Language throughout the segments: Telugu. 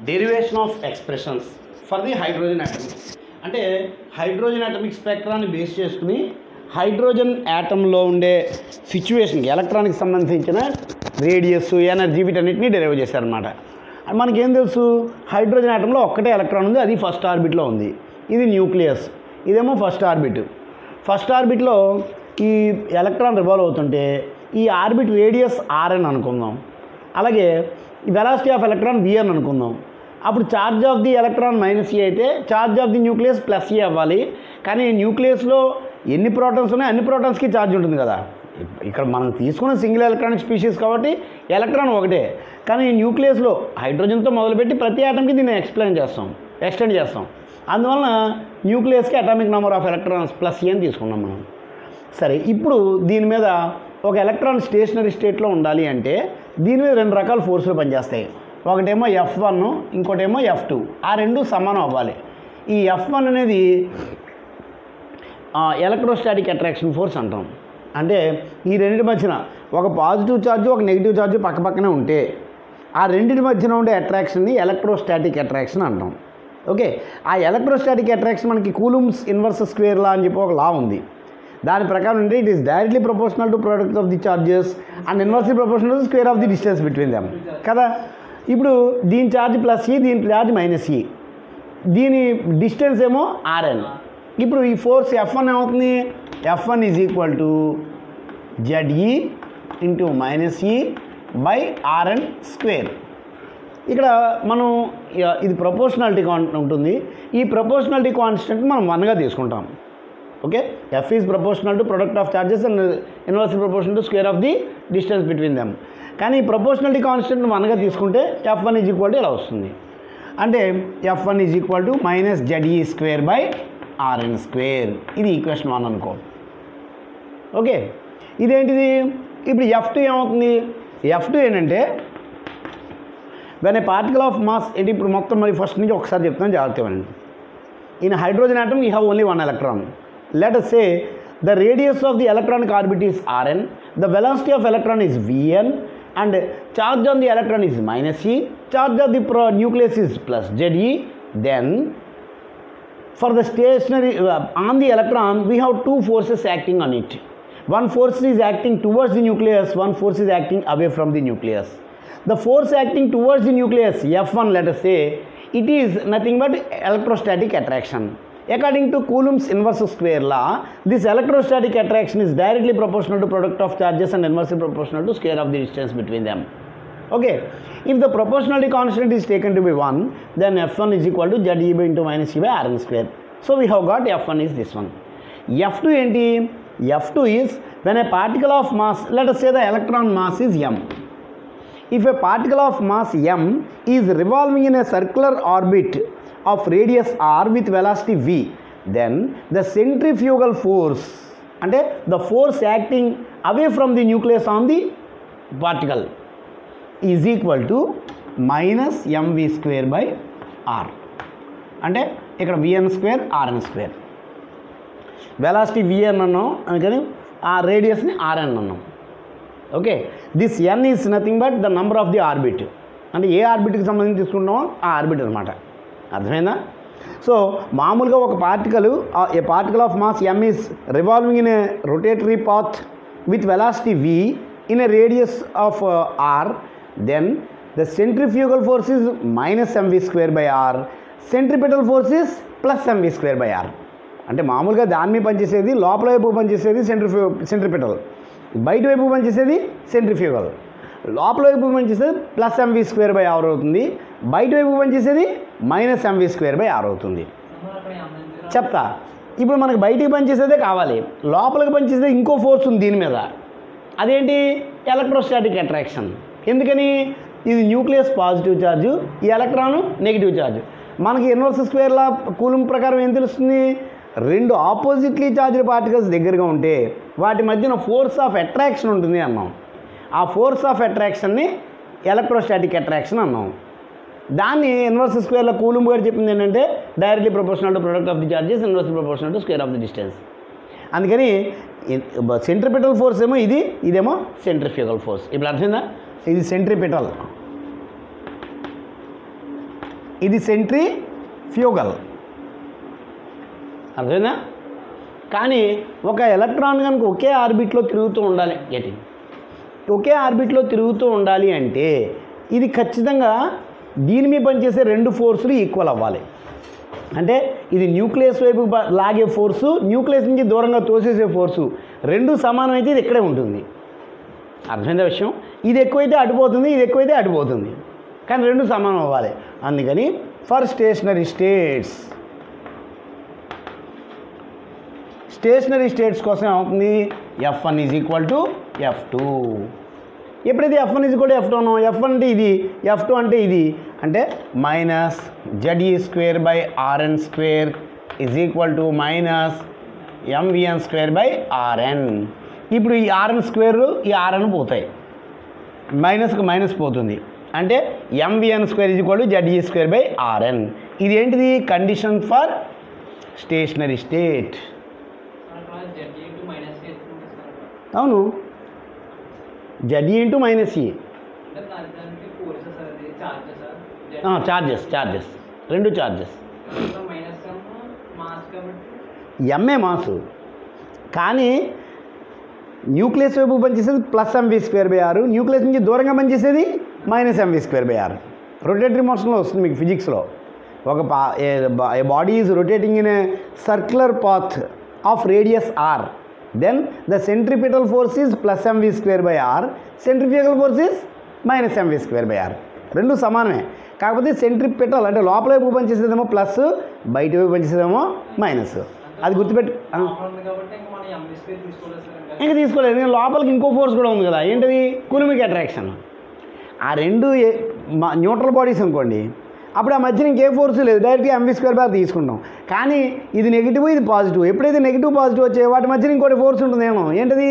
Derivation of expressions for the hydrogen atom. అంటే హైడ్రోజన్ యాటమిక్ స్పెక్ట్రాన్ని బేస్ చేసుకుని హైడ్రోజన్ యాటంలో ఉండే సిచ్యువేషన్కి ఎలక్ట్రాన్కి సంబంధించిన రేడియస్, ఎనర్జీ వీటన్నిటిని డెరైవ్ చేశారనమాట. మనకేం తెలుసు, హైడ్రోజన్ యాటంలో ఒక్కటే ఎలక్ట్రాన్ ఉంది, అది ఫస్ట్ ఆర్బిట్లో ఉంది. ఇది న్యూక్లియస్, ఇదేమో ఫస్ట్ ఆర్బిట్. ఫస్ట్ ఆర్బిట్లో ఈ ఎలక్ట్రాన్ రివాల్వ్ అవుతుంటే ఈ ఆర్బిట్ రేడియస్ ఆర్ఎన్ అనుకుందాం. అలాగే వెలాసిటీ ఆఫ్ ఎలక్ట్రాన్ విఎన్ అనుకుందాం. అప్పుడు charge of the electron minus e అయితే charge of the nucleus plus e అవ్వాలి. కానీ న్యూక్లియస్లో ఎన్ని ప్రోటాన్స్ ఉన్నాయి అన్ని ప్రోటాన్స్కి ఛార్జ్ ఉంటుంది కదా. ఇక్కడ మనం తీసుకున్న సింగిల్ ఎలక్ట్రానిక్ స్పీషీస్ కాబట్టి ఎలక్ట్రాన్ ఒకటే. కానీ న్యూక్లియస్లో హైడ్రోజన్తో మొదలుపెట్టి ప్రతి ఆటంకి దీన్ని ఎక్స్టెండ్ చేస్తాం. అందువలన న్యూక్లియస్కి atomic number of electrons plus e అని తీసుకున్నాం మనం. సరే, ఇప్పుడు దీని మీద ఒక ఎలక్ట్రాన్ స్టేషనరీ స్టేట్లో ఉండాలి అంటే దీని మీద రెండు రకాల ఫోర్సులు పనిచేస్తాయి. ఒకటేమో F1, ఇంకోటేమో F2. ఆ రెండు సమానం అవ్వాలి. ఈ F1 అనేది ఎలక్ట్రోస్టాటిక్ అట్రాక్షన్ ఫోర్స్ అంటాం. అంటే ఈ రెండింటి మధ్యన ఒక పాజిటివ్ ఛార్జ్, ఒక నెగిటివ్ ఛార్జ్ పక్కపక్కనే ఉంటే ఆ రెండింటి మధ్యన ఉండే అట్రాక్షన్ని ఎలక్ట్రోస్టాటిక్ అట్రాక్షన్ అంటాం. ఓకే, ఆ ఎలక్ట్రోస్టాటిక్ అట్రాక్షన్ మనకి కూలుంబ్స్ ఇన్వర్స్ స్క్వేర్ లా అని చెప్పి ఒక లా ఉంది. దాని ప్రకారం అంటే it is directly proportional to product of the charges and inversely proportional to square of the distance between them కదా. ఇప్పుడు దీని ఛార్జ్ ప్లస్ ఈ, దీని ఛార్జ్ మైనస్ ఈ, దీని డిస్టెన్స్ ఏమో ఆర్ఎన్. ఇప్పుడు ఈ ఫోర్స్ F1 ఏమవుతుంది, F1 is equal to ZE into minus ఈ బై ఆర్ఎన్ స్క్వేర్. ఇక్కడ మనం ఇది ప్రపోర్షనాలిటీ ఉంటుంది. ఈ ప్రపోర్షనాలిటీ కాన్స్టెంట్ మనం 1గా తీసుకుంటాం. Okay, F is proportional to product of charges and inversely proportional to square of the distance between them. కానీ ఈ ప్రపోర్షనాలిటీ కాన్స్టెంట్ 1గా తీసుకుంటే F1 ఈజ్ ఈక్వల్ టు ఇలా వస్తుంది. అంటే F1 is equal to minus ZE square by R N square. ఇది ఈక్వేషన్ 1 అనుకో. ఓకే, ఇదేంటిది. ఇప్పుడు F2 ఏమవుతుంది, F2 ఏంటంటే when a particle of mass ఏంటి. ఇప్పుడు మొత్తం మరి ఫస్ట్ నుంచి ఒకసారి చెప్తాను, జాగ్రత్తగా. In hydrogen atom you have only 1 electron. Let us say the radius of the electronic orbit is Rn, the velocity of electron is Vn, and charge on the electron is minus E, charge of the nucleus is plus Ze. Then for the stationary on the electron we have two forces acting on it. One force is acting towards the nucleus, one force is acting away from the nucleus. The force acting towards the nucleus, F1, let us say, it is nothing but electrostatic attraction. According to Coulomb's inverse square law, this electrostatic attraction is directly proportional to product of charges and inversely proportional to square of the distance between them. Okay, if the proportionality constant is taken to be 1, then F1 is equal to ZE into minus E by Rn square. So we have got F1 is this one. F2 enti, F2 is when a particle of mass, let us say the electron mass is m. If a particle of mass m is revolving in a circular orbit of radius r with velocity v, then the centrifugal force, అంటే the force acting away from the nucleus on the particle, is equal to minus mv square by r. అంటే ఇక్కడ vn square rn square. Velocity vn అన్నాం, అందుకని ఆ రేడియస్ని rn అన్నాం. Okay, this n is nothing but the number of the orbit. అంటే ఏ ఆర్బిట్కి సంబంధించి తీసుకుంటామో ఆ ఆర్బిట్ అనమాట. అర్థమైందా? సో మామూలుగా ఒక a particle of mass m is revolving in a rotatory path with velocity v in a radius of r, then the centrifugal force is minus mv square by r, centripetal force is plus mv square by r. అంటే మామూలుగా దాని మీద పనిచేసేది, లోపల వైపు పనిచేసేది సెంట్రిపెటల్, బయట వైపు పనిచేసేది సెంట్రిఫ్యూగల్. లోపల వైపు పనిచేసేది plus mv square by r అవుతుంది, బయట వైపు పనిచేసేది minus mv square by r అవుతుంది. చెప్తా. ఇప్పుడు మనకి బయటికి పనిచేసేదే కావాలి, లోపలికి పనిచేసేది ఇంకో ఫోర్స్ ఉంది దీని మీద. అదేంటి, ఎలక్ట్రోస్టాటిక్ అట్రాక్షన్. ఎందుకని, ఇది న్యూక్లియస్ పాజిటివ్ ఛార్జు, ఈ ఎలక్ట్రాను నెగిటివ్ ఛార్జ్. మనకి ఇన్వర్స్ స్క్వేర్ లా కూలుంబ్ ప్రకారం ఏం తెలుస్తుంది, రెండు ఆపోజిట్లీ ఛార్జ్డ్ పార్టికల్స్ దగ్గరగా ఉంటే వాటి మధ్యన ఫోర్స్ ఆఫ్ అట్రాక్షన్ ఉంటుంది అన్నాం. ఆ ఫోర్స్ ఆఫ్ అట్రాక్షన్ని ఎలక్ట్రోస్టాటిక్ అట్రాక్షన్ అన్నాం. దాన్ని ఇన్వర్స్ స్క్వేర్లో కూలుంబ్ గారు చెప్పింది ఏంటంటే directly proportional to product of the charges, inversely proportional to square of the distance. అందుకని సెంట్రిపెటల్ ఫోర్స్ ఏమో ఇది, ఇదేమో సెంట్రిఫ్యూగల్ ఫోర్స్. ఇప్పుడు అర్థమైందా, ఇది సెంట్రిపెటల్, ఇది సెంట్రిఫ్యూగల్. అర్థమైందా? కానీ ఒక ఎలక్ట్రాన్ కనుక ఒకే ఆర్బిట్లో తిరుగుతూ ఉండాలి, ఒకే ఆర్బిట్లో తిరుగుతూ ఉండాలి అంటే ఇది ఖచ్చితంగా దీని మీద పనిచేసే రెండు ఫోర్సులు ఈక్వల్ అవ్వాలి. అంటే ఇది న్యూక్లియస్ వైపు లాగే ఫోర్సు, న్యూక్లియస్ నుంచి దూరంగా తోసేసే ఫోర్సు రెండు సమానమైతే ఇది ఇక్కడే ఉంటుంది. అర్థమైందా విషయం? ఇది ఎక్కువైతే అడిపోతుంది, ఇది ఎక్కువైతే అడిపోతుంది, కానీ రెండు సమానం అవ్వాలి. అందుకని ఫర్ స్టేషనరీ స్టేట్స్ కోసం ఏమవుతుంది? F1 = F2. ఎప్పుడైతే F1 = F2 అన్నాం, F1 అంటే ఇది, F2 అంటే ఇది, అంటే -Ze²/Rn² = -mvn²/Rn. ఇప్పుడు ఈ Rn² ఈ Rn పోతాయి, మైనస్కి మైనస్ పోతుంది, అంటే mvn² = Ze²/Rn. ఇది ఏంటిది? Condition for stationary state. అవును, Ze × -e చార్జెస్ రెండు చార్జెస్. ఎంఏ మాసు, కానీ న్యూక్లియస్ వైపు పనిచేసేది +mv²/r, న్యూక్లియస్ నుంచి దూరంగా పనిచేసేది -mv²/r. రొటేటరీ మోషన్లో వస్తుంది మీకు ఫిజిక్స్లో. ఒక body is rotating in a circular path of radius r, then the centripetal force is +mv²/r, centrifugal force is -mv²/r. రెండు సమానమే, కాకపోతే సెంట్రిపెటల్ అంటే లోపల వైపు పనిచేసేదేమో ప్లస్, బయట వైపు పనిచేసేదేమో మైనస్. అది గుర్తుపెట్టు. ఇంకా తీసుకోలేదు, నేను లోపలికి ఇంకో ఫోర్స్ కూడా ఉంది కదా, ఏంటది? Coulombic attraction. ఆ రెండు న్యూట్రల్ బాడీస్ అనుకోండి, అప్పుడు ఆ మధ్యన ఇంకే ఫోర్స్ లేదు, డైరెక్ట్గా mv²/r తీసుకుంటాం. కానీ ఇది నెగిటివ్, ఇది పాజిటివ్. ఎప్పుడైతే నెగిటివ్ పాజిటివ్ వచ్చాయో వాటి మధ్యన ఇంకోటి ఫోర్స్ ఉంటుందేమో, ఏంటది?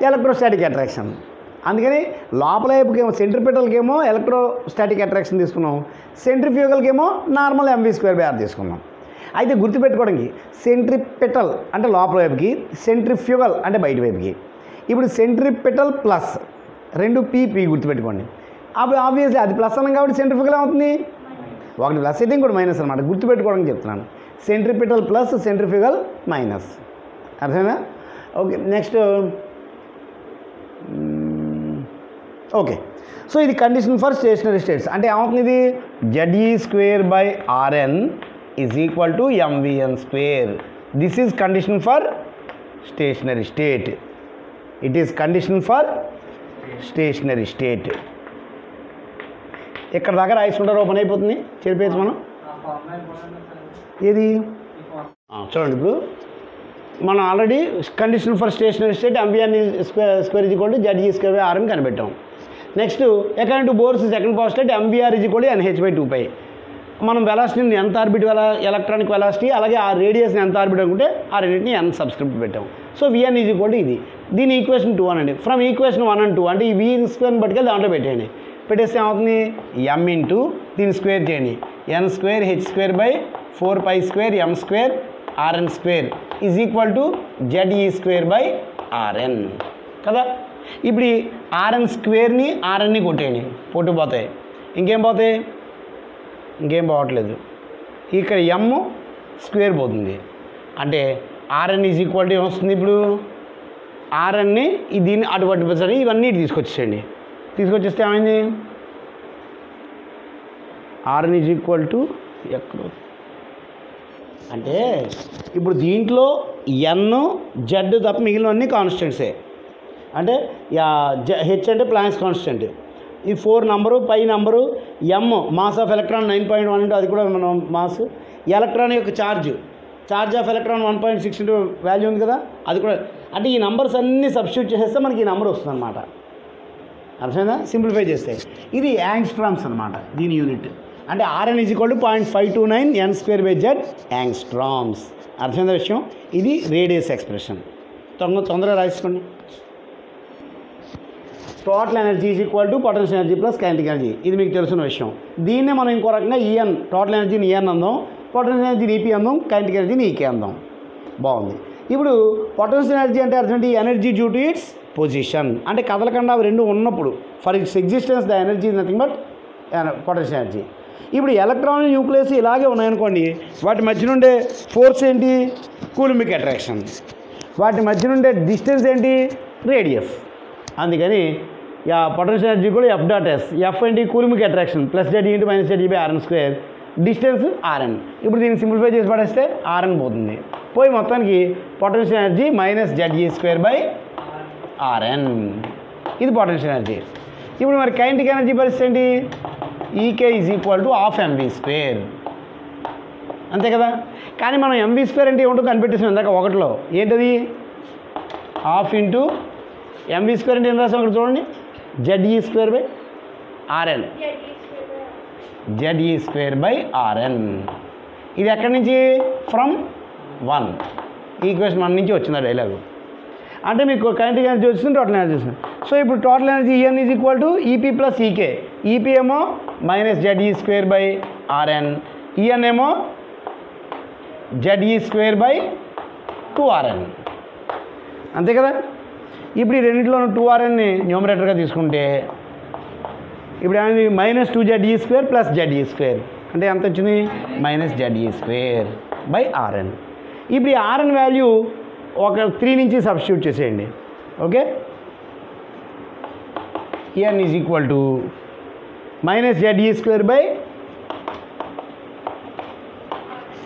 Electrostatic attraction. అందుకని లోపల వైపుకేమో సెంట్రిపెటల్కేమో ఎలక్ట్రోస్టాటిక్ అట్రాక్షన్ తీసుకున్నాం, సెంట్రిఫ్యూగల్కేమో నార్మల్ mv²/r తీసుకున్నాం. అయితే గుర్తుపెట్టుకోవడానికి సెంట్రిపెటల్ అంటే లోపల వైపుకి, సెంట్రిఫ్యూగల్ అంటే బయట వైపుకి. ఇప్పుడు సెంట్రిపెటల్ ప్లస్ రెండు పీ గుర్తుపెట్టుకోండి. అప్పుడు ఆబ్వియస్లీ అది ప్లస్ అన్నాం కాబట్టి సెంట్రిఫ్యూగల్ అవుతుంది, ఒకటి ప్లస్ అయితే ఇంకోటి మైనస్ అనమాట. గుర్తుపెట్టుకోవడానికి చెప్తున్నాను, సెంట్రిపెటల్ ప్లస్, సెంట్రిఫ్యూగల్ మైనస్. అర్థమైనా? Okay, next. ఓకే, సో ఇది కండిషన్ ఫర్ స్టేషనరీ స్టేట్స్. అంటే ఏమవుతుంది? ఇది Ze²/Rn = mvn². This is condition for stationary state. It is condition for stationary state. ఇక్కడ దాకా రాసుకుంటారు, ఓపెన్ అయిపోతుంది, చెరిపేసి మనం. ఏది చూడండి, ఇప్పుడు మనం already condition for stationary state mvn² = Ze²/Rn కనిపెట్టాం. Next according to Bohr's second postulate mvr = nh/2π. మనం వెలాసిటీని ఎంత ఆర్బిట్ ఎలక్ట్రానిక్ వెలాసిటీ, అలాగే ఆ రేడియస్ని ఎంత ఆర్బిట్ అనుకుంటే ఆ రెండింటిని n సబ్స్క్రిప్ట్ పెట్టాం. సో vn = ఇది. దీని ఈక్వేషన్ 2 అనండి. ఫ్రమ్ ఈక్వేషన్ 1 and 2 అంటే ఈ v² బట్టికెళ్ళి దాంట్లో పెట్టేయండి. పెట్టేస్తే ఏమవుతుంది? m ఇంటూ దీన్ని స్క్వేర్ చేయండి, n²h²4π²m²Rn² = Ze²/Rn కదా. ఇప్పుడు ఈ Rn² Rnని కొట్టేయండి, పోతాయి. ఇంకేం పోతాయి? ఇంకేం పోవట్లేదు. ఇక్కడ m² పోతుంది, అంటే Rn = ఏమొస్తుంది? ఇప్పుడు Rnని దీన్ని అటు పట్టుకొచ్చారు, ఇవన్నీ తీసుకొచ్చేయండి. తీసుకొచ్చేస్తే ఏమైంది? Rn = ఎక్కడ అంటే ఇప్పుడు దీంట్లో n z తప్ప మిగిలినవన్నీ కాన్స్టెంట్సే. అంటే హెచ్ అంటే ప్లాంక్స్ కాన్స్టెంట్, ఈ 4 number, pi number, m mass of electron 9.1 అంటే అది కూడా మనం మాస్. ఎలక్ట్రాన్ యొక్క charge of electron 1.6 into value ఉంది కదా, అది కూడా. అంటే ఈ నంబర్స్ అన్నీ సబ్స్టిట్యూట్ చేసేస్తే మనకి ఈ నంబర్ వస్తుంది అనమాట. అర్థమైందా? సింప్లిఫై చేస్తే ఇది యాంగ్స్ట్రామ్స్ అనమాట దీని యూనిట్. అంటే Rn = 0.529 n²/z యాంగ్స్ట్రామ్స్. అర్థమైందా విషయం? ఇది రేడియస్ ఎక్స్ప్రెషన్. తొందరగా రాసుకోండి. Total energy is equal to potential energy plus kinetic energy. ఇది మీకు తెలిసిన విషయం. దీన్నే మనం ఇంకో రకంగా ఈఎన్, టోటల్ ఎనర్జీని ఈఎన్ అందాం, పొటెన్షియల్ ఎనర్జీని ఈపీ అందాం, కైనెటిక్ ఎనర్జీని ఈకే అందాం. బాగుంది. ఇప్పుడు పొటెన్షియల్ ఎనర్జీ అంటే అర్థం ఏంటి? Energy due to its position. అంటే కదలకుండా అవి రెండు ఉన్నప్పుడు, for its existence the energy is nothing but potential energy. ఇప్పుడు ఎలక్ట్రాన్ న్యూక్లియస్ ఇలాగే ఉన్నాయనుకోండి, వాటి మధ్య నుండే ఫోర్స్ ఏంటి? Coulombic attraction. వాటి మధ్య నుండే డిస్టెన్స్ ఏంటి? రేడియస్. అందుకని పొటెన్షియల్ ఎనర్జీ కూడా ఎఫ్ డాట్ ఎస్. ఎఫ్ ఏంటి? Coulombic attraction plus Z into minus Z by R N square. Distance R N. ఇప్పుడు దీన్ని సింప్లిఫై చేసి పడేస్తే ఆర్ఎన్ పోతుంది. పోయి మొత్తానికి potential energy minus Z E square by R N. ఇది పొటెన్షియల్ ఎనర్జీ. ఇప్పుడు మరి కైనెటిక్ ఎనర్జీ పరిస్థితి ఏంటి? E K is equal to half M V square. అంతే కదా. కానీ మనం ఎంవీ స్క్వేర్ అంటే ఏమిటో కనిపెట్టేసాం ఇందాక ఒకటిలో. ఏంటది? హాఫ్ ఇంటూ ఎంవీ స్క్వేర్ అంటే ఏం రాసాం అక్కడ చూడండి, ZE square by RN. ZE square by R N. ఇది ఎక్కడి నుంచి? ఫ్రమ్ 1. ఈక్వేషన్ 1 నుంచి వచ్చింది డైలాగు. అంటే మీకు కైనెటిక్ ఎనర్జీ వచ్చింది, టోటల్ ఎనర్జీ వచ్చింది. సో ఇప్పుడు total energy E N is equal to E P plus E K. E P ఏమో minus Z E square by R N, E N ఏమో జెడ్ఈ స్క్వేర్ బై 2RN. అంతే కదా. ఇప్పుడు ఈ రెండింటిలోనూ 2RNని న్యూమరేటర్గా తీసుకుంటే ఇప్పుడు ఏమైంది? Minus 2ZE square plus ZE square అంటే ఎంత వచ్చింది? Minus ZE square by R N. ఇప్పుడు ఈ ఆర్ఎన్ వాల్యూ ఒక 3 నుంచి సబ్స్టిట్యూట్ చేసేయండి. Okay. E N is equal to minus ZE square by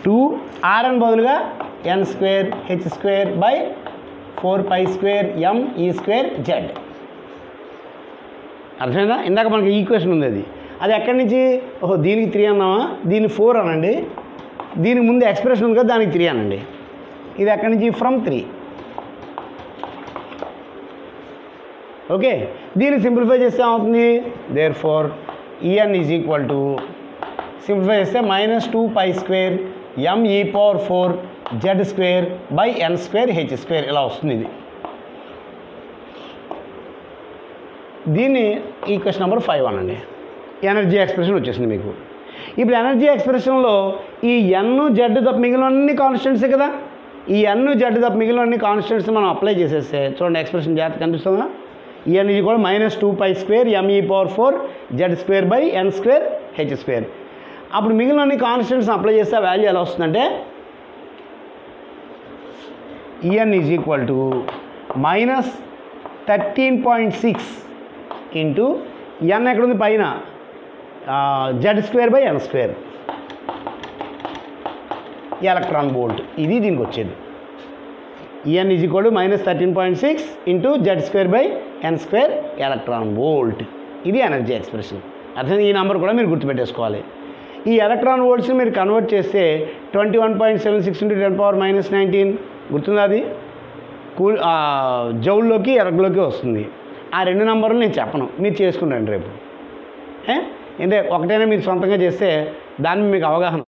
2 R N బదులుగా N square H square by 4π square M E square Z. అర్థమైందా? ఇందాక మనకి ఈక్వేషన్ ఉంది, అది ఎక్కడి నుంచి? ఓహో, దీనికి 3 అన్నామా, దీన్ని 4 అనండి, దీనికి ముందు ఎక్స్ప్రెషన్ ఉంది కదా దానికి 3 అనండి. ఇది ఎక్కడి నుంచి? ఫ్రమ్ 3. ఓకే. దీన్ని సింప్లిఫై చేస్తే ఏమవుతుంది? Therefore E N is equal to simplify చేస్తే minus 2π square M E power 4 Z square by N square H square ఇలా వస్తుంది. ఇది దీన్ని ఈక్వేషన్ నెంబర్ 5 అనండి. ఎనర్జీ ఎక్స్ప్రెషన్ వచ్చేసింది మీకు. ఇప్పుడు ఎనర్జీ ఎక్స్ప్రెషన్లో ఈ ఎన్ జెడ్ తప్ప మిగిలిన అన్ని కాన్స్టెంట్సే కదా. ఈ ఎన్ జెడ్ తప్ప మిగిలిన అన్ని కాన్స్టెంట్స్ మనం అప్లై చేసేస్తే చూడండి ఎక్స్ప్రెషన్ జాగ్రత్త కనిపిస్తుందా? ఈఎన్ ఇది కూడా minus 2π square M E power 4 Z square by N square H square. అప్పుడు మిగిలిన అన్ని కాన్స్టెంట్స్ని అప్లై చేస్తే వాల్యూ ఎలా వస్తుందంటే E N is equal to minus 13.6 into N ఎక్కడుంది? పైన Z square by N square electron volt. ఇది దీనికి వచ్చేది. E N is equal to minus 13.6 into Z square by N square electron volt. ఇది ఎనర్జీ ఎక్స్ప్రెషన్. అర్థం. ఈ నెంబర్ కూడా మీరు గుర్తుపెట్టేసుకోవాలి. ఈ ఎలక్ట్రాన్ వోల్ట్స్ని మీరు కన్వర్ట్ చేస్తే 21.76 ఇంటూ 10⁻−19 గుర్తుందా? అది జౌల్లోకి ఎరగ్లోకి వస్తుంది. ఆ 2 నెంబర్లు నేను చెప్పను, మీరు చేసుకుంటాను రేపు. అంటే ఒకటైనా మీరు సొంతంగా చేస్తే దాని మీకు అవగాహన